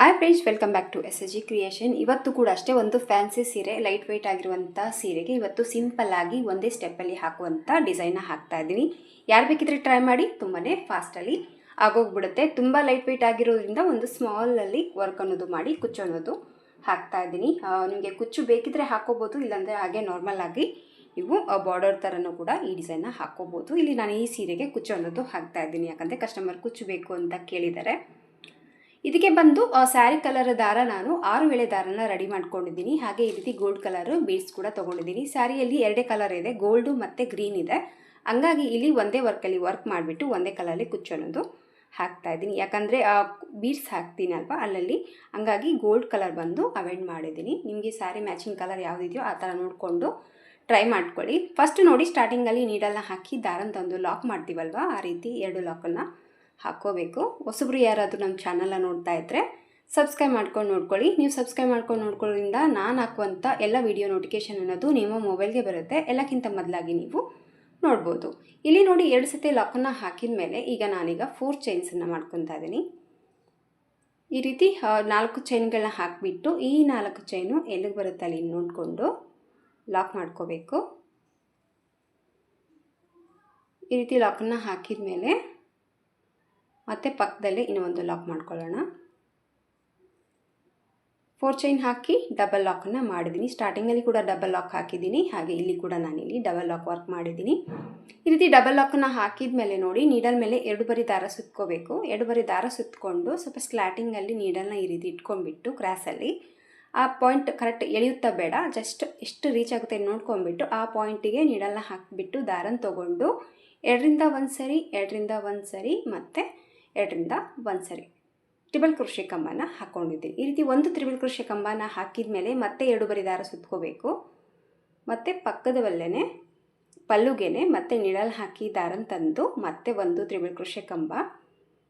Hi friends, welcome back to SSG creation. ಇವತ್ತು ಕೂಡ ಅಷ್ಟೇ ಒಂದು ಫ್ಯಾನ್ಸಿ ಸೀರೆ, ಲೈಟ್ ವೆಯ್ಟ್ ಆಗಿರುವಂಥ ಸೀರೆಗೆ ಇವತ್ತು ಸಿಂಪಲ್ ಆಗಿ ಒಂದೇ ಸ್ಟೆಪ್ಪಲ್ಲಿ ಹಾಕುವಂಥ ಡಿಸೈನ್ನ ಹಾಕ್ತಾ ಇದ್ದೀನಿ. ಯಾರು ಬೇಕಿದ್ರೆ ಟ್ರೈ ಮಾಡಿ, ತುಂಬಾ ಫಾಸ್ಟಲ್ಲಿ ಆಗೋಗ್ಬಿಡುತ್ತೆ. ತುಂಬ ಲೈಟ್ ವೆಯ್ಟ್ ಆಗಿರೋದ್ರಿಂದ ಒಂದು ಸ್ಮಾಲಲ್ಲಿ ವರ್ಕ್ ಅನ್ನೋದು ಮಾಡಿ ಕುಚ್ಚು ಅನ್ನೋದು ಹಾಕ್ತಾ ಇದ್ದೀನಿ. ನಿಮಗೆ ಕುಚ್ಚು ಬೇಕಿದ್ರೆ ಹಾಕೋಬೋದು, ಇಲ್ಲಾಂದರೆ ಹಾಗೆ ನಾರ್ಮಲ್ ಆಗಿ ನೀವು ಬಾರ್ಡರ್ ಥರನೂ ಕೂಡ ಈ ಡಿಸೈನ್ನ ಹಾಕೋಬೋದು. ಇಲ್ಲಿ ನಾನು ಈ ಸೀರೆಗೆ ಕುಚ್ಚು ಅನ್ನೋದು ಹಾಕ್ತಾ ಇದ್ದೀನಿ, ಯಾಕಂದರೆ ಕಸ್ಟಮರ್ ಕುಚ್ಚು ಬೇಕು ಅಂತ ಕೇಳಿದ್ದಾರೆ. ಇದಕ್ಕೆ ಬಂದು ಸ್ಯಾರಿ ಕಲರ್ ದಾರ ನಾನು 6 ಎಳೆ ದಾರನ ರೆಡಿ ಮಾಡ್ಕೊಂಡಿದ್ದೀನಿ. ಹಾಗೆ ಈ ರೀತಿ ಗೋಲ್ಡ್ ಕಲರ್ ಬೀಡ್ಸ್ ಕೂಡ ತೊಗೊಂಡಿದ್ದೀನಿ. ಸ್ಯಾರಿಯಲ್ಲಿ 2 ಕಲರ್ ಇದೆ, ಗೋಲ್ಡು ಮತ್ತು ಗ್ರೀನ್ ಇದೆ. ಹಂಗಾಗಿ ಇಲ್ಲಿ ಒಂದೇ ವರ್ಕಲ್ಲಿ ವರ್ಕ್ ಮಾಡಿಬಿಟ್ಟು ಒಂದೇ ಕಲರಲ್ಲಿ ಕುಚ್ಚು ಅನ್ನೋದು ಹಾಕ್ತಾ ಇದ್ದೀನಿ. ಯಾಕಂದರೆ ಬೀಡ್ಸ್ ಹಾಕ್ತೀನಿ ಅಲ್ವಾ ಅಲ್ಲಲ್ಲಿ, ಹಂಗಾಗಿ ಗೋಲ್ಡ್ ಕಲರ್ ಬಂದು ಅವಾಯ್ಡ್ ಮಾಡಿದ್ದೀನಿ. ನಿಮಗೆ ಸ್ಯಾರಿ ಮ್ಯಾಚಿಂಗ್ ಕಲರ್ ಯಾವುದಿದೆಯೋ ಆ ಥರ ನೋಡಿಕೊಂಡು ಟ್ರೈ ಮಾಡ್ಕೊಳ್ಳಿ. ಫಸ್ಟ್ ನೋಡಿ, ಸ್ಟಾರ್ಟಿಂಗಲ್ಲಿ ನೀಡಲ್ನ ಹಾಕಿ ದಾರನ ತಂದು ಲಾಕ್ ಮಾಡ್ತೀವಲ್ವ, ಆ ರೀತಿ 2 ಲಾಕನ್ನು ಹಾಕ್ಕೋಬೇಕು. ಹೊಸಬ್ರು ಯಾರಾದರೂ ನಮ್ಮ ಚಾನಲ್ನ ನೋಡ್ತಾ ಇದ್ದರೆ ಸಬ್ಸ್ಕ್ರೈಬ್ ಮಾಡ್ಕೊಂಡು ನೋಡ್ಕೊಳ್ಳಿ. ನೀವು ಸಬ್ಸ್ಕ್ರೈಬ್ ಮಾಡ್ಕೊಂಡು ನೋಡ್ಕೊಳ್ಳೋದ್ರಿಂದ ನಾನು ಹಾಕುವಂಥ ಎಲ್ಲ ವಿಡಿಯೋ ನೋಟಿಫಿಕೇಷನ್ ಅನ್ನೋದು ನಿಮ್ಮ ಮೊಬೈಲ್ಗೆ ಬರುತ್ತೆ. ಎಲ್ಲಕ್ಕಿಂತ ಮೊದಲಾಗಿ ನೀವು ನೋಡ್ಬೋದು. ಇಲ್ಲಿ ನೋಡಿ, 2 ಸತಿ ಲಾಕನ್ನು ಹಾಕಿದ ಮೇಲೆ ಈಗ ನಾನೀಗ 4 ಚೈನ್ಸನ್ನು ಮಾಡ್ಕೊತಾ ಇದ್ದೀನಿ. ಈ ರೀತಿ 4 ಚೈನ್ಗಳನ್ನ ಹಾಕಿಬಿಟ್ಟು ಈ 4 ಚೈನು ಎಲ್ಲಿಗೆ ಬರುತ್ತೆ ಅಲ್ಲಿ ನೋಡಿಕೊಂಡು ಲಾಕ್ ಮಾಡ್ಕೋಬೇಕು. ಈ ರೀತಿ ಲಾಕನ್ನು ಹಾಕಿದ ಮೇಲೆ ಮತ್ತು ಪಕ್ಕದಲ್ಲೇ ಇನ್ನೂ ಒಂದು ಲಾಕ್ ಮಾಡ್ಕೊಳ್ಳೋಣ. 4 ಚೈನ್ ಹಾಕಿ ಡಬಲ್ ಲಾಕನ್ನು ಮಾಡಿದ್ದೀನಿ. ಸ್ಟಾರ್ಟಿಂಗಲ್ಲಿ ಕೂಡ ಡಬಲ್ ಲಾಕ್ ಹಾಕಿದ್ದೀನಿ, ಹಾಗೆ ಇಲ್ಲಿ ಕೂಡ ನಾನಿಲ್ಲಿ ಡಬಲ್ ಲಾಕ್ ವರ್ಕ್ ಮಾಡಿದ್ದೀನಿ. ಈ ರೀತಿ ಡಬಲ್ ಲಾಕನ್ನು ಹಾಕಿದ ಮೇಲೆ ನೋಡಿ, ನೀಡಲ್ ಮೇಲೆ 2 ಬರಿ ದಾರ ಸುತ್ಕೋಬೇಕು. 2 ಬರಿ ದಾರ ಸುತ್ತಕೊಂಡು ಸ್ವಲ್ಪ ಸ್ಲ್ಯಾಟಿಂಗಲ್ಲಿ ನೀಡಲ್ನ ಈ ರೀತಿ ಇಟ್ಕೊಂಡ್ಬಿಟ್ಟು ಕ್ರಾಸಲ್ಲಿ ಆ ಪಾಯಿಂಟ್ ಕರೆಕ್ಟ್ ಎಳೆಯುತ್ತಾ ಬೇಡ, ಜಸ್ಟ್ ಎಷ್ಟು ರೀಚ್ ಆಗುತ್ತೆ ನೋಡ್ಕೊಂಡ್ಬಿಟ್ಟು ಆ ಪಾಯಿಂಟಿಗೆ ನೀಡಲ್ನ ಹಾಕಿಬಿಟ್ಟು ದಾರನ ತೊಗೊಂಡು 2ರಿಂದ 1 ಸರಿ, 2ರಿಂದ 1 ಸರಿ ಮತ್ತು 2ರಿಂದ 1 ಸರಿ ಟ್ರಿಬಲ್ ಕ್ರೋಶೆ ಕಂಬನ ಹಾಕ್ಕೊಂಡಿದ್ದೀನಿ. ಈ ರೀತಿ ಒಂದು ಟ್ರಿಬಲ್ ಕ್ರೋಶೆ ಕಂಬನ ಹಾಕಿದ ಮೇಲೆ ಮತ್ತೆ 2 ಬರಿ ದಾರ ಸುತ್ಕೋಬೇಕು. ಮತ್ತು ಪಕ್ಕದವಲ್ಲೇ ಪಲ್ಲುಗೆನೆ ಮತ್ತೆ ನೀಡಲ್ ಹಾಕಿ ದಾರನ ತಂದು ಮತ್ತೆ ಒಂದು ಟ್ರಿಬಲ್ ಕ್ರೋಶೆ ಕಂಬ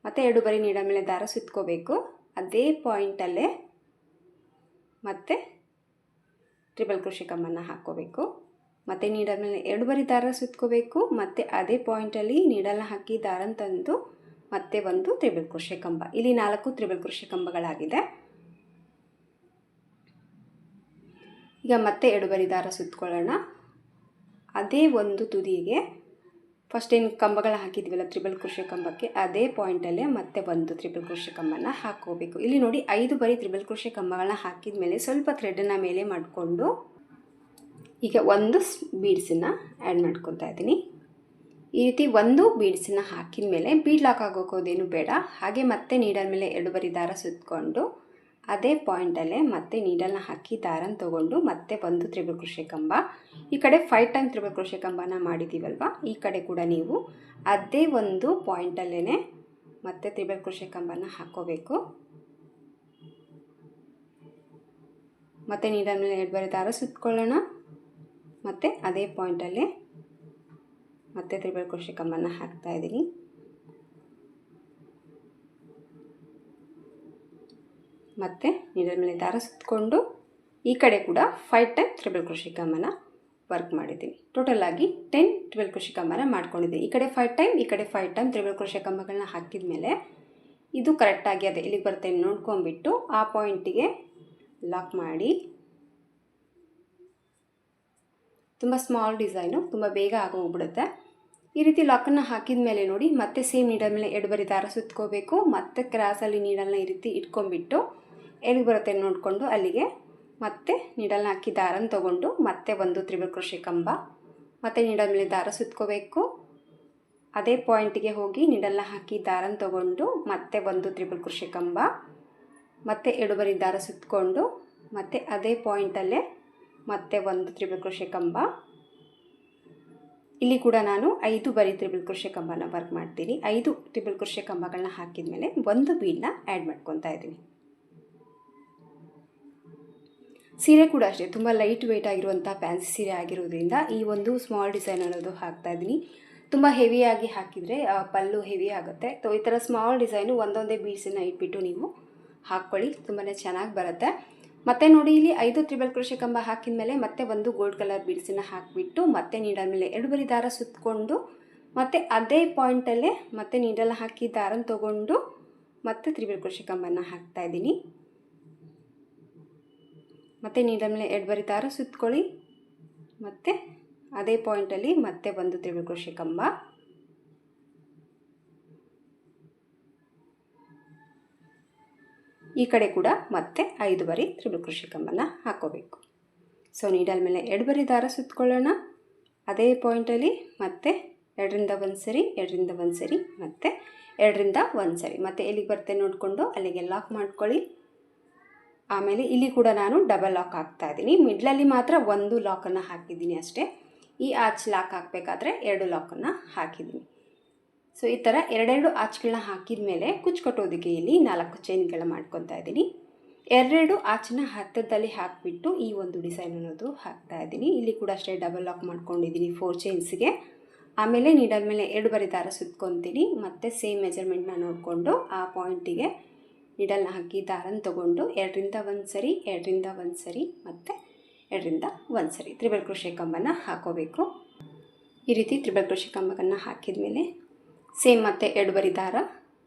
ಮತ್ತು 2 ಬರಿ ನೀಡಲ್ ಮೇಲೆ ದಾರ ಸುತ್ಕೋಬೇಕು. ಅದೇ ಪಾಯಿಂಟಲ್ಲೇ ಮತ್ತೆ ಟ್ರಿಬಲ್ ಕ್ರೋಶೆ ಕಂಬನ ಹಾಕ್ಕೋಬೇಕು. ಮತ್ತು ನೀಡಲ್ ಮೇಲೆ 2 ಬರಿ ದಾರ ಸುತ್ಕೋಬೇಕು. ಮತ್ತು ಅದೇ ಪಾಯಿಂಟಲ್ಲಿ ನೀಡಲ್ನ ಹಾಕಿ ದಾರನ ತಂದು ಮತ್ತೆ ಒಂದು ಟ್ರಿಬಲ್ ಕ್ರೋಶೆ ಕಂಬ. ಇಲ್ಲಿ 4 ಟ್ರಿಬಲ್ ಕ್ರೋಶೆ ಕಂಬಗಳಾಗಿದೆ. ಈಗ ಮತ್ತೆ 2 ಬರಿ ದಾರ ಸುತ್ಕೊಳ್ಳೋಣ. ಅದೇ ಒಂದು ತುದಿಗೆ ಫಸ್ಟ್ ಏನು ಕಂಬಗಳು ಹಾಕಿದ್ವಲ್ಲ ಟ್ರಿಬಲ್ ಕ್ರೋಶೆ ಕಂಬಕ್ಕೆ, ಅದೇ ಪಾಯಿಂಟಲ್ಲೇ ಮತ್ತೆ ಒಂದು ಟ್ರಿಬಲ್ ಕ್ರೋಶೆ ಕಂಬನ ಹಾಕ್ಕೋಬೇಕು. ಇಲ್ಲಿ ನೋಡಿ, 5 ಬರಿ ಟ್ರಿಬಲ್ ಕ್ರೋಶೆ ಕಂಬಗಳನ್ನ ಹಾಕಿದ ಮೇಲೆ ಸ್ವಲ್ಪ ಥ್ರೆಡನ್ನು ಮೇಲೆ ಮಾಡಿಕೊಂಡು ಈಗ ಒಂದು ಬೀಡ್ಸನ್ನು ಆ್ಯಡ್ ಮಾಡ್ಕೊತಾ ಇದ್ದೀನಿ. ಈ ರೀತಿ ಒಂದು ಬೀಡ್ಸನ್ನು ಹಾಕಿದ ಮೇಲೆ ಬೀಡ್ ಲಾಕ್ ಆಗೋಕೋದೇನು ಬೇಡ. ಹಾಗೆ ಮತ್ತೆ ನೀಡಲ್ ಮೇಲೆ 2 ಬರಿ ದಾರ ಸುತ್ತಕೊಂಡು ಅದೇ ಪಾಯಿಂಟಲ್ಲೇ ಮತ್ತೆ ನೀಡಲ್ನ ಹಾಕಿ ದಾರನ ತೊಗೊಂಡು ಮತ್ತೆ ಒಂದು ಟ್ರಿಬಲ್ ಕ್ರೋಶೆ ಕಂಬ. ಈ ಕಡೆ 5 ಟೈಮ್ ಟ್ರಿಬಲ್ ಕ್ರೋಶೆ ಕಂಬನ ಮಾಡಿದ್ದೀವಲ್ವ, ಈ ಕಡೆ ಕೂಡ ನೀವು ಅದೇ ಒಂದು ಪಾಯಿಂಟಲ್ಲೇ ಮತ್ತೆ ಟ್ರಿಬಲ್ ಕ್ರೋಶೆ ಕಂಬನ ಹಾಕ್ಕೋಬೇಕು. ಮತ್ತು ನೀಡಲ್ ಮೇಲೆ 2 ಬರಿ ದಾರ ಸುತ್ತಕೊಳ್ಳೋಣ. ಮತ್ತು ಅದೇ ಪಾಯಿಂಟಲ್ಲೇ ಮತ್ತೆ ಟ್ರಿಬಲ್ ಕ್ರೋಶೆ ಕಂಬನ ಹಾಕ್ತಾ ಇದ್ದೀನಿ. ಮತ್ತು ನೀಡಲ್ ಮೇಲೆ ದಾರ ಸುತ್ತಕೊಂಡು ಈ ಕಡೆ ಕೂಡ 5 ಟೈಮ್ ಟ್ರಿಬಲ್ ಕ್ರೋಶೆ ಕಂಬನ ವರ್ಕ್ ಮಾಡಿದ್ದೀನಿ. ಟೋಟಲಾಗಿ 10 ಟ್ರಿಬಲ್ ಕ್ರೋಶೆ ಕಂಬನ ಮಾಡ್ಕೊಂಡಿದ್ದೀನಿ. ಈ ಕಡೆ 5 ಟೈಮ್, ಈ ಕಡೆ 5 ಟೈಮ್ ಟ್ರಿಬಲ್ ಕ್ರೋಶೆ ಕಂಬಗಳನ್ನ ಹಾಕಿದ ಮೇಲೆ ಇದು ಕರೆಕ್ಟಾಗಿ ಅದೇ ಇಲ್ಲಿಗೆ ಬರುತ್ತೆ ನೋಡ್ಕೊಂಡ್ಬಿಟ್ಟು ಆ ಪಾಯಿಂಟಿಗೆ ಲಾಕ್ ಮಾಡಿ. ತುಂಬ ಸ್ಮಾಲ್ ಡಿಸೈನು, ತುಂಬ ಬೇಗ ಆಗೋಗ್ಬಿಡುತ್ತೆ. ಈ ರೀತಿ ಲಾಕನ್ನು ಹಾಕಿದ ಮೇಲೆ ನೋಡಿ, ಮತ್ತೆ ಸೇಮ್ ನೀಡಲ್ ಮೇಲೆ 2 ಬರಿ ದಾರ ಸುತ್ಕೋಬೇಕು. ಮತ್ತೆ ಕ್ರಾಸಲ್ಲಿ ನೀಡಲ್ನ ಈ ರೀತಿ ಇಟ್ಕೊಂಡ್ಬಿಟ್ಟು ಎಲ್ಲಿಗೆ ಬರುತ್ತೆ ನೋಡಿಕೊಂಡು ಅಲ್ಲಿಗೆ ಮತ್ತೆ ನೀಡಲ್ನ ಹಾಕಿ ದಾರನ ತೊಗೊಂಡು ಮತ್ತೆ ಒಂದು ಟ್ರಿಬಲ್ ಕ್ರೋಶೆ ಕಂಬ ಮತ್ತು ನೀಡಲ್ ಮೇಲೆ ದಾರ ಸುತ್ಕೋಬೇಕು. ಅದೇ ಪಾಯಿಂಟಿಗೆ ಹೋಗಿ ನೀಡಲ್ನ ಹಾಕಿ ದಾರನ ತೊಗೊಂಡು ಮತ್ತೆ ಒಂದು ಟ್ರಿಬಲ್ ಕ್ರೋಶೆ ಕಂಬ ಮತ್ತು 2 ಬರಿ ದಾರ ಸುತ್ತಕೊಂಡು ಮತ್ತು ಅದೇ ಪಾಯಿಂಟಲ್ಲೇ ಮತ್ತೆ ಒಂದು ಟ್ರಿಬಲ್ ಕ್ರೋಶೆ ಕಂಬ. ಇಲ್ಲಿ ಕೂಡ ನಾನು 5 ಬರಿ ಟ್ರಿಬಲ್ ಕ್ರೋಶೆ ಕಂಬನ ವರ್ಕ್ ಮಾಡ್ತೀನಿ. 5 ಟ್ರಿಬಲ್ ಕ್ರೋಶೆ ಕಂಬಗಳನ್ನ ಹಾಕಿದ ಮೇಲೆ ಒಂದು ಬೀಡನ್ನ ಆ್ಯಡ್ ಮಾಡ್ಕೊತಾ ಇದ್ದೀನಿ. ಸೀರೆ ಕೂಡ ಅಷ್ಟೇ, ತುಂಬ ಲೈಟ್ ವೆಯ್ಟ್ ಆಗಿರುವಂಥ ಫ್ಯಾನ್ಸಿ ಸೀರೆ ಆಗಿರೋದ್ರಿಂದ ಈ ಒಂದು ಸ್ಮಾಲ್ ಡಿಸೈನ್ ಅನ್ನೋದು ಹಾಕ್ತಾ ಇದ್ದೀನಿ. ತುಂಬ ಹೆವಿಯಾಗಿ ಹಾಕಿದರೆ ಪಲ್ಲು ಹೆವಿ ಆಗುತ್ತೆ. ಈ ಥರ ಸ್ಮಾಲ್ ಡಿಸೈನು ಒಂದೊಂದೇ ಬೀಡ್ಸನ್ನು ಇಟ್ಬಿಟ್ಟು ನೀವು ಹಾಕ್ಕೊಳ್ಳಿ, ತುಂಬಾ ಚೆನ್ನಾಗಿ ಬರುತ್ತೆ. ಮತ್ತು ನೋಡಿ, ಇಲ್ಲಿ 5 ಟ್ರಿಬಲ್ ಕ್ರೋಶೆ ಕಂಬ ಹಾಕಿದ ಮೇಲೆ ಮತ್ತೆ ಒಂದು ಗೋಲ್ಡ್ ಕಲರ್ ಬೀಡ್ಸನ್ನು ಹಾಕಿಬಿಟ್ಟು ಮತ್ತೆ ನೀಡಲ್ ಮೇಲೆ 2 ಬರಿ ದಾರ ಸುತ್ತಕೊಂಡು ಮತ್ತು ಅದೇ ಪಾಯಿಂಟಲ್ಲೇ ಮತ್ತೆ ನೀಡಲ್ ಹಾಕಿ ದಾರನ ತೊಗೊಂಡು ಮತ್ತೆ ತ್ರಿಬಲ್ ಕ್ರೋಶೆ ಕಂಬನ ಹಾಕ್ತಾ ಇದ್ದೀನಿ. ಮತ್ತು ನೀಡಲ್ ಮೇಲೆ ಎಡಬರಿ ದಾರ ಸುತ್ಕೊಳ್ಳಿ. ಮತ್ತು ಅದೇ ಪಾಯಿಂಟಲ್ಲಿ ಮತ್ತೆ ಒಂದು ತ್ರಿಬಲ್ ಕ್ರೋಶೆ ಕಂಬ, ಈ ಕಡೆ ಕೂಡ ಮತ್ತೆ 5 ಬಾರಿ ತ್ರಿಬಲ್ ಕ್ರೋಶೆ ಕಂಬನ ಹಾಕೋಬೇಕು. ಸೊ ನೀಡಲ್ ಮೇಲೆ ಎಡಬರಿ ದಾರ ಸುತ್ಕೊಳ್ಳೋಣ. ಅದೇ ಪಾಯಿಂಟಲ್ಲಿ ಮತ್ತೆ 2ರಿಂದ 1 ಸರಿ, 2ರಿಂದ 1 ಸರಿ, ಮತ್ತು 2ರಿಂದ 1 ಸರಿ, ಮತ್ತು ಎಲ್ಲಿಗೆ ಬರುತ್ತೆ ನೋಡಿಕೊಂಡು ಅಲ್ಲಿಗೆ ಲಾಕ್ ಮಾಡ್ಕೊಳ್ಳಿ. ಆಮೇಲೆ ಇಲ್ಲಿ ಕೂಡ ನಾನು ಡಬಲ್ ಲಾಕ್ ಹಾಕ್ತಾ ಇದ್ದೀನಿ. ಮಿಡ್ಲಲ್ಲಿ ಮಾತ್ರ ಒಂದು ಲಾಕನ್ನು ಹಾಕಿದ್ದೀನಿ ಅಷ್ಟೇ. ಈ ಆರ್ಚ್ ಲಾಕ್ ಹಾಕಬೇಕಾದ್ರೆ 2 ಲಾಕನ್ನು ಹಾಕಿದ್ದೀನಿ. ಸೊ ಈ ಥರ 2 ಆರ್ಚ್ಗಳನ್ನ ಹಾಕಿದ ಮೇಲೆ ಕುಚ್ಚು ಕಟ್ಟೋದಕ್ಕೆ ಇಲ್ಲಿ 4 ಚೈನ್ಗಳ ಮಾಡ್ಕೊತಾ ಇದ್ದೀನಿ. 2 ಆರ್ಚನ್ನ ಹತ್ತಿರದಲ್ಲಿ ಹಾಕಿಬಿಟ್ಟು ಈ ಒಂದು ಡಿಸೈನ್ ಅನ್ನೋದು ಹಾಕ್ತಾ ಇದ್ದೀನಿ. ಇಲ್ಲಿ ಕೂಡ ಅಷ್ಟೇ ಡಬಲ್ ಲಾಕ್ ಮಾಡ್ಕೊಂಡಿದ್ದೀನಿ 4 ಚೈನ್ಸ್ಗೆ. ಆಮೇಲೆ ನೀಡಲ್ ಮೇಲೆ 2 ಬಾರಿ ದಾರ ಸುತ್ಕೊತೀನಿ. ಮತ್ತು ಸೇಮ್ ಮೆಜರ್ಮೆಂಟ್ನ ನೋಡಿಕೊಂಡು ಆ ಪಾಯಿಂಟಿಗೆ ನೀಡಲ್ನ ಹಾಕಿ ದಾರನ ತೊಗೊಂಡು 2ರಿಂದ 1 ಸರಿ, 2ರಿಂದ 1 ಸರಿ, ಮತ್ತು 2ರಿಂದ 1 ಸರಿ ತ್ರಿಬಲ್ ಕ್ರೋಶೆ ಕಂಬನ ಹಾಕೋಬೇಕು. ಈ ರೀತಿ ತ್ರಿಬಲ್ ಕ್ರೋಶೆ ಕಂಬವನ್ನು ಹಾಕಿದ ಮೇಲೆ ಸೇಮ್ ಮತ್ತೆ 2 ಬಾರಿ ದಾರ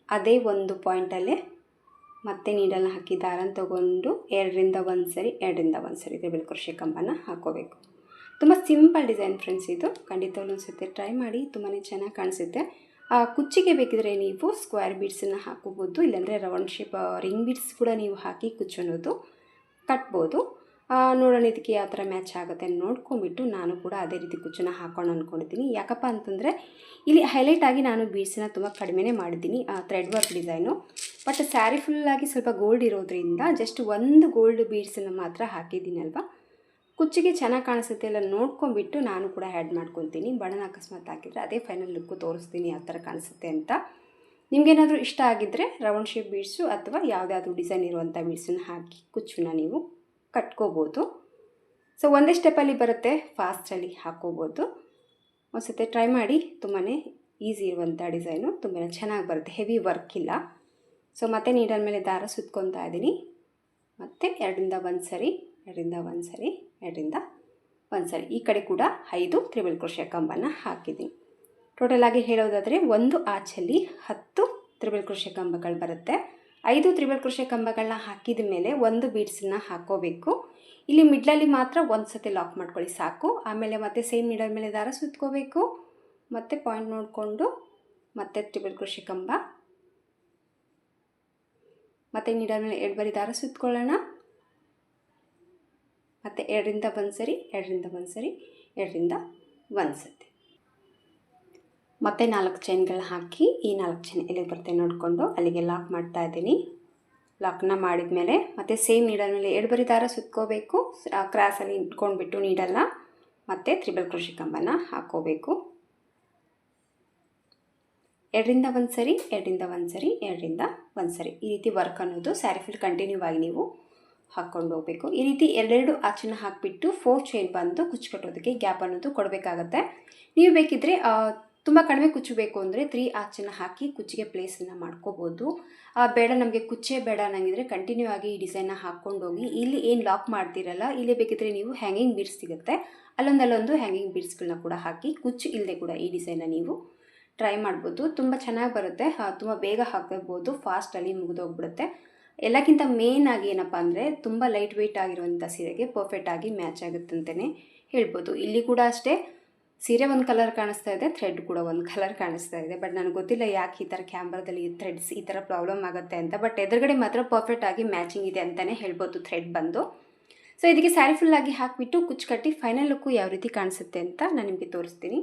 ಅದೇ ಒಂದು ಪಾಯಿಂಟಲ್ಲೇ ಮತ್ತೆ ನೀಡಲ್ನ ಹಾಕಿ ದಾರನ ತೊಗೊಂಡು 2ರಿಂದ 1 ಸರಿ, 2ರಿಂದ 1 ಸರಿ ತ್ರಿಬಲ್ ಕ್ರೋಶೆ ಕಂಬನ ಹಾಕೋಬೇಕು. ತುಂಬ ಸಿಂಪಲ್ ಡಿಸೈನ್ ಫ್ರೆಂಡ್ಸ್ ಇದು. ಖಂಡಿತವಾಗ್ಲೂ ಅನಿಸುತ್ತೆ, ಟ್ರೈ ಮಾಡಿ, ತುಂಬಾ ಚೆನ್ನಾಗಿ ಕಾಣಿಸುತ್ತೆ. ಕುಚ್ಚಿಗೆ ಬೇಕಿದ್ರೆ ನೀವು ಸ್ಕ್ವೇರ್ ಬೀಡ್ಸನ್ನು ಹಾಕೋಬೋದು, ಇಲ್ಲಾಂದರೆ ರೌಂಡ್ ಶೇಪ್ ರಿಂಗ್ ಬೀಡ್ಸ್ ಕೂಡ ನೀವು ಹಾಕಿ ಕುಚ್ಚನ್ನೋದು ಕಟ್ಬೋದು. ನೋಡೋಣ ಇದಕ್ಕೆ ಯಾವ ಥರ ಮ್ಯಾಚ್ ಆಗುತ್ತೆ ನೋಡ್ಕೊಂಬಿಟ್ಟು ನಾನು ಕೂಡ ಅದೇ ರೀತಿ ಕುಚ್ಚನ್ನು ಹಾಕೋಣ ಅಂದ್ಕೊಂಡಿದ್ದೀನಿ. ಯಾಕಪ್ಪ ಅಂತಂದರೆ ಇಲ್ಲಿ ಹೈಲೈಟ್ ಆಗಿ ನಾನು ಬೀಡ್ಸನ್ನು ತುಂಬ ಕಡಿಮೆನೇ ಮಾಡಿದ್ದೀನಿ, thread work design. But sari ಫುಲ್ಲಾಗಿ ಸ್ವಲ್ಪ ಗೋಲ್ಡ್ ಇರೋದ್ರಿಂದ ಜಸ್ಟ್ ಒಂದು ಗೋಲ್ಡ್ ಬೀಡ್ಸನ್ನು ಮಾತ್ರ ಹಾಕಿದ್ದೀನಲ್ವ, ಕುಚ್ಚಿಗೆ ಚೆನ್ನಾಗಿ ಕಾಣಿಸುತ್ತೆ ಎಲ್ಲ ನೋಡ್ಕೊಂಬಿಟ್ಟು ನಾನು ಕೂಡ ಆ್ಯಡ್ ಮಾಡ್ಕೊತೀನಿ. ಬಣ್ಣನ ಅಕಸ್ಮಾತ್ ಹಾಕಿದರೆ ಅದೇ ಫೈನಲ್ ಲುಕ್ಕು ತೋರಿಸ್ತೀನಿ ಯಾವ ಥರ ಕಾಣಿಸುತ್ತೆ ಅಂತ. ನಿಮಗೇನಾದರೂ ಇಷ್ಟ ಆಗಿದ್ದರೆ ರೌಂಡ್ ಶೇಪ್ ಬೀಡ್ಸು ಅಥವಾ ಯಾವುದಾದ್ರೂ ಡಿಸೈನ್ ಇರುವಂಥ ಬೀಡ್ಸನ್ನು ಹಾಕಿ ಕುಚ್ಚನ್ನ ನೀವು ಕಟ್ಕೋಬೋದು. ಸೊ ಒಂದೇ ಸ್ಟೆಪ್ಪಲ್ಲಿ ಬರುತ್ತೆ, ಫಾಸ್ಟಲ್ಲಿ ಹಾಕೋಬೋದು. ಒಂದು ಸತಿ ಟ್ರೈ ಮಾಡಿ, ತುಂಬಾ ಈಸಿ ಇರುವಂಥ ಡಿಸೈನು, ತುಂಬಾ ಚೆನ್ನಾಗಿ ಬರುತ್ತೆ, ಹೆವಿ ವರ್ಕ್ ಇಲ್ಲ. ಸೊ ಮತ್ತೆ ನೀಡಲ್ ಮೇಲೆ ದಾರ ಸುತ್ಕೊತಾ ಇದ್ದೀನಿ. ಮತ್ತು 2ರಿಂದ 1 ಸರಿ, 2ರಿಂದ 1 ಸರಿ, 2ರಿಂದ 1 ಸರಿ, ಈ ಕಡೆ ಕೂಡ 5 ತ್ರಿಬಲ್ ಕ್ರೋಶೆ ಕಂಬನ ಹಾಕಿದ್ದೀನಿ. ಟೋಟಲಾಗಿ ಹೇಳೋದಾದರೆ ಒಂದು ಆಚಲ್ಲಿ 10 ತ್ರಿಬಲ್ ಕ್ರೋಶೆ ಕಂಬಗಳು ಬರುತ್ತೆ. 5 ತ್ರಿಬಲ್ ಕ್ರೋಶೆ ಕಂಬಗಳನ್ನ ಹಾಕಿದ ಮೇಲೆ ಒಂದು ಬೀಡ್ಸನ್ನ ಹಾಕೋಬೇಕು. ಇಲ್ಲಿ ಮಿಡ್ಲಲ್ಲಿ ಮಾತ್ರ ಒಂದು ಸತಿ ಲಾಕ್ ಮಾಡ್ಕೊಳ್ಳಿ ಸಾಕು. ಆಮೇಲೆ ಮತ್ತೆ ಸೇಮ್ ನೀಡಲ್ ಮೇಲೆ ದಾರ ಸುತ್ಕೋಬೇಕು. ಮತ್ತು ಪಾಯಿಂಟ್ ನೋಡಿಕೊಂಡು ಮತ್ತೆ ತ್ರಿಬಲ್ ಕ್ರೋಶೆ ಕಂಬ, ಮತ್ತು ನೀಡಲ್ ಮೇಲೆ 2 ಬಾರಿ ದಾರ ಸುತ್ಕೊಳ್ಳೋಣ. ಮತ್ತು 2ರಿಂದ 1 ಸರಿ, 2ರಿಂದ 1 ಸರಿ, 2ರಿಂದ 1 ಸತಿ, ಮತ್ತು 4 ಚೈನ್ಗಳನ್ನ ಹಾಕಿ ಈ 4 ಚೈನ್ ಎಲ್ಲಿಗೆ ಬರುತ್ತೆ ನೋಡಿಕೊಂಡು ಅಲ್ಲಿಗೆ ಲಾಕ್ ಮಾಡ್ತಾ ಇದ್ದೀನಿ. ಲಾಕ್ನ ಮಾಡಿದ ಮೇಲೆ ಮತ್ತೆ ಸೇಮ್ ನೀಡಲ್ ಮೇಲೆ 2 ಬಾರಿ ದಾರ ಸುತ್ಕೋಬೇಕು. ಕ್ರಾಸಲ್ಲಿ ಇಟ್ಕೊಂಡ್ಬಿಟ್ಟು ನೀಡಲ್ನ ಮತ್ತು ತ್ರಿಬಲ್ ಕ್ರೋಶೆ ಕಂಬನ ಹಾಕೋಬೇಕು. 2ರಿಂದ 1 ಸರಿ, 2ರಿಂದ 1 ಸರಿ, 2ರಿಂದ 1 ಸರಿ, ಈ ರೀತಿ ವರ್ಕ್ ಅನ್ನೋದು ಸ್ಯಾರಿ ಫುಲ್ ಕಂಟಿನ್ಯೂ ಆಗಿ ನೀವು ಹಾಕ್ಕೊಂಡು ಹೋಗಬೇಕು. ಈ ರೀತಿ 2 ಆಚನ್ನ ಹಾಕಿಬಿಟ್ಟು 4 ಚೈನ್ ಬಂದು ಕುಚ್ಚು ಕಟ್ಟೋದಕ್ಕೆ ಗ್ಯಾಪ್ ಅನ್ನೋದು ಕೊಡಬೇಕಾಗತ್ತೆ. ನೀವು ಬೇಕಿದ್ದರೆ ತುಂಬ ಕಡಿಮೆ ಕುಚ್ಚು ಬೇಕು ಅಂದರೆ 3 ಆಚನ್ನು ಹಾಕಿ ಕುಚ್ಚಿಗೆ ಪ್ಲೇಸನ್ನು ಮಾಡ್ಕೋಬೋದು. ಬೇಡ ನಮಗೆ ಕುಚ್ಚೇ ಬೇಡ ಅನ್ನಂಗಿದ್ರೆ ಕಂಟಿನ್ಯೂ ಆಗಿ ಈ ಡಿಸೈನ್ನ ಹಾಕ್ಕೊಂಡೋಗಿ ಇಲ್ಲಿ ಏನು ಲಾಕ್ ಮಾಡ್ತಿರಲ್ಲ ಇಲ್ಲಿ ಬೇಕಿದ್ರೆ ನೀವು ಹ್ಯಾಂಗಿಂಗ್ ಬೀಡ್ಸ್ ಸಿಗುತ್ತೆ, ಅಲ್ಲೊಂದು ಹ್ಯಾಂಗಿಂಗ್ ಬೀಡ್ಸ್ಗಳನ್ನ ಕೂಡ ಹಾಕಿ ಕುಚ್ಚು ಇಲ್ಲದೆ ಕೂಡ ಈ ಡಿಸೈನ್ನ ನೀವು ಟ್ರೈ ಮಾಡ್ಬೋದು. ತುಂಬ ಚೆನ್ನಾಗಿ ಬರುತ್ತೆ, ತುಂಬ ಬೇಗ ಹಾಕಬಹುದು, ಫಾಸ್ಟಲ್ಲಿ ಮುಗಿದೋಗ್ಬಿಡುತ್ತೆ. ಎಲ್ಲಕ್ಕಿಂತ ಮೇನ್ ಆಗಿ ಏನಪ್ಪ ಅಂದರೆ ತುಂಬ ಲೈಟ್ ವೆಯ್ಟ್ ಆಗಿರುವಂಥ ಸೀರೆಗೆ ಪರ್ಫೆಕ್ಟಾಗಿ ಮ್ಯಾಚ್ ಆಗುತ್ತೆ ಅಂತಲೇ ಹೇಳ್ಬೋದು. ಇಲ್ಲಿ ಕೂಡ ಅಷ್ಟೇ, ಸೀರೆ ಒಂದು ಕಲರ್ ಕಾಣಿಸ್ತಾ ಇದೆ, ಥ್ರೆಡ್ ಕೂಡ ಒಂದು ಕಲರ್ ಕಾಣಿಸ್ತಾ ಇದೆ. ಬಟ್ ನನಗೆ ಗೊತ್ತಿಲ್ಲ ಯಾಕೆ ಈ ಥರ ಕ್ಯಾಮ್ರಾದಲ್ಲಿ ಥ್ರೆಡ್ಸ್ ಈ ಥರ ಪ್ರಾಬ್ಲಮ್ ಆಗುತ್ತೆ ಅಂತ. ಬಟ್ ಎದುರುಗಡೆ ಮಾತ್ರ ಪರ್ಫೆಕ್ಟಾಗಿ ಮ್ಯಾಚಿಂಗ್ ಇದೆ ಅಂತಲೇ ಹೇಳ್ಬೋದು ಥ್ರೆಡ್ ಬಂದು. ಸೊ ಇದಕ್ಕೆ ಸ್ಯಾರಿ ಫುಲ್ಲಾಗಿ ಹಾಕಿಬಿಟ್ಟು ಕುಚ್ಚು ಕಟ್ಟಿ ಫೈನಲ್ ಲುಕ್ಕು ಯಾವ ರೀತಿ ಕಾಣಿಸುತ್ತೆ ಅಂತ ನಾನು ನಿಮಗೆ ತೋರಿಸ್ತೀನಿ.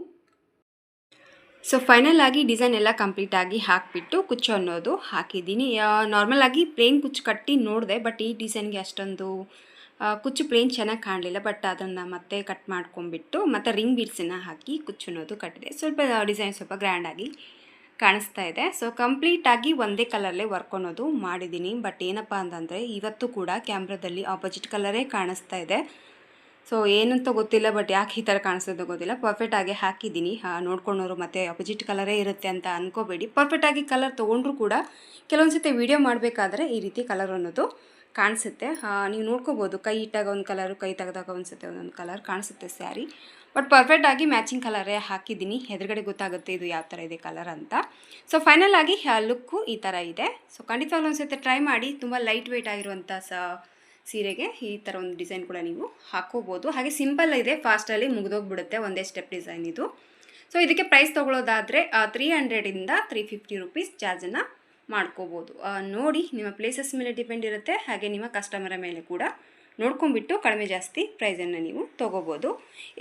ಸೊ ಫೈನಲ್ ಆಗಿ ಡಿಸೈನ್ ಎಲ್ಲ ಕಂಪ್ಲೀಟಾಗಿ ಹಾಕಿಬಿಟ್ಟು ಕುಚ್ಚು ಅನ್ನೋದು ಹಾಕಿದ್ದೀನಿ. ನಾರ್ಮಲ್ ಆಗಿ ಪ್ಲೇನ್ ಕುಚ್ಚು ಕಟ್ಟಿ ನೋಡಿದೆ, ಬಟ್ ಈ ಡಿಸೈನ್ಗೆ ಅಷ್ಟೊಂದು ಕುಚ್ಚು ಪ್ಲೇನ್ ಚೆನ್ನಾಗಿ ಕಾಣಲಿಲ್ಲ. ಬಟ್ ಅದನ್ನು ಮತ್ತೆ ಕಟ್ ಮಾಡ್ಕೊಂಬಿಟ್ಟು ಮತ್ತು ರಿಂಗ್ ಬೀಡ್ಸನ್ನು ಹಾಕಿ ಕುಚ್ಚು ಅನ್ನೋದು ಕಟ್ಟಿದೆ. ಸ್ವಲ್ಪ ಡಿಸೈನ್ ಸ್ವಲ್ಪ ಗ್ರ್ಯಾಂಡಾಗಿ ಕಾಣಿಸ್ತಾ ಇದೆ. ಸೊ ಕಂಪ್ಲೀಟಾಗಿ ಒಂದೇ ಕಲರಲ್ಲೇ ವರ್ಕ್ ಅನ್ನೋದು ಮಾಡಿದ್ದೀನಿ. ಬಟ್ ಏನಪ್ಪ ಅಂತಂದರೆ ಇವತ್ತು ಕೂಡ ಕ್ಯಾಮ್ರಾದಲ್ಲಿ ಆಪೋಸಿಟ್ ಕಲರೇ ಕಾಣಿಸ್ತಾ ಇದೆ. ಸೊ ಏನಂತ ಗೊತ್ತಿಲ್ಲ, ಬಟ್ ಯಾಕೆ ಈ ಥರ ಕಾಣಿಸೋದು ಗೊತ್ತಿಲ್ಲ. ಪರ್ಫೆಕ್ಟಾಗಿ ಹಾಕಿದ್ದೀನಿ, ನೋಡ್ಕೊಂಡವರು ಮತ್ತು ಅಪೋಸಿಟ್ ಕಲರೇ ಇರುತ್ತೆ ಅಂತ ಅಂದ್ಕೋಬೇಡಿ. ಪರ್ಫೆಕ್ಟಾಗಿ ಕಲರ್ ತೊಗೊಂಡ್ರೂ ಕೂಡ ಕೆಲವೊಂದು ಸತಿ ವೀಡಿಯೋ ಮಾಡಬೇಕಾದ್ರೆ ಈ ರೀತಿ ಕಲರ್ ಅನ್ನೋದು ಕಾಣಿಸುತ್ತೆ. ನೀವು ನೋಡ್ಕೋಬೋದು, ಕೈ ಇಟ್ಟಾಗ ಒಂದು ಕಲರು, ಕೈ ತೆಗೆದಾಗ ಒಂದು ಸತಿ ಒಂದೊಂದು ಕಲರ್ ಕಾಣಿಸುತ್ತೆ ಸ್ಯಾರಿ. ಬಟ್ ಪರ್ಫೆಕ್ಟಾಗಿ ಮ್ಯಾಚಿಂಗ್ ಕಲರೇ ಹಾಕಿದ್ದೀನಿ, ಎದುರುಗಡೆ ಗೊತ್ತಾಗುತ್ತೆ ಇದು ಯಾವ ಥರ ಇದೆ ಕಲರ್ ಅಂತ. ಸೊ ಫೈನಲ್ ಆಗಿ ಲುಕ್ಕು ಈ ಥರ ಇದೆ. ಸೊ ಖಂಡಿತವಾಗ್ಲೂ ಒಂದ್ಸತಿ ಟ್ರೈ ಮಾಡಿ. ತುಂಬ ಲೈಟ್ ವೆಯ್ಟ್ ಆಗಿರುವಂಥ ಸೀರೆಗೆ ಈ ಥರ ಒಂದು ಡಿಸೈನ್ ಕೂಡ ನೀವು ಹಾಕೋಬೋದು. ಹಾಗೆ ಸಿಂಪಲ್ ಇದೆ, ಫಾಸ್ಟಲ್ಲಿ ಮುಗಿದೋಗ್ಬಿಡುತ್ತೆ, ಒಂದೇ ಸ್ಟೆಪ್ ಡಿಸೈನ್ ಇದು. ಸೊ ಇದಕ್ಕೆ ಪ್ರೈಸ್ ತೊಗೊಳ್ಳೋದಾದರೆ 300ಇಂದ 350 ರುಪೀಸ್ ಚಾರ್ಜನ್ನು ಮಾಡ್ಕೋಬೋದು. ನೋಡಿ, ನಿಮ್ಮ ಪ್ಲೇಸಸ್ ಮೇಲೆ ಡಿಪೆಂಡ್ ಇರುತ್ತೆ, ಹಾಗೆ ನಿಮ್ಮ ಕಸ್ಟಮರ ಮೇಲೆ ಕೂಡ ನೋಡ್ಕೊಂಬಿಟ್ಟು ಕಡಿಮೆ ಜಾಸ್ತಿ ಪ್ರೈಸನ್ನು ನೀವು ತೊಗೋಬೋದು.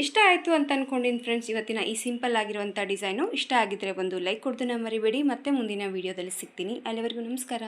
ಇಷ್ಟ ಆಯಿತು ಅಂತ ಅಂದ್ಕೊಂಡಿದ್ದೀನಿ ಫ್ರೆಂಡ್ಸ್ ಇವತ್ತಿನ ಈ ಸಿಂಪಲ್ ಆಗಿರುವಂಥ ಡಿಸೈನು. ಇಷ್ಟ ಆಗಿದ್ದರೆ ಒಂದು ಲೈಕ್ ಕೊಡೋದನ್ನ ಮರಿಬೇಡಿ. ಮತ್ತೆ ಮುಂದಿನ ವೀಡಿಯೋದಲ್ಲಿ ಸಿಗ್ತೀನಿ. ಅಲ್ಲಿವರೆಗೂ ನಮಸ್ಕಾರ.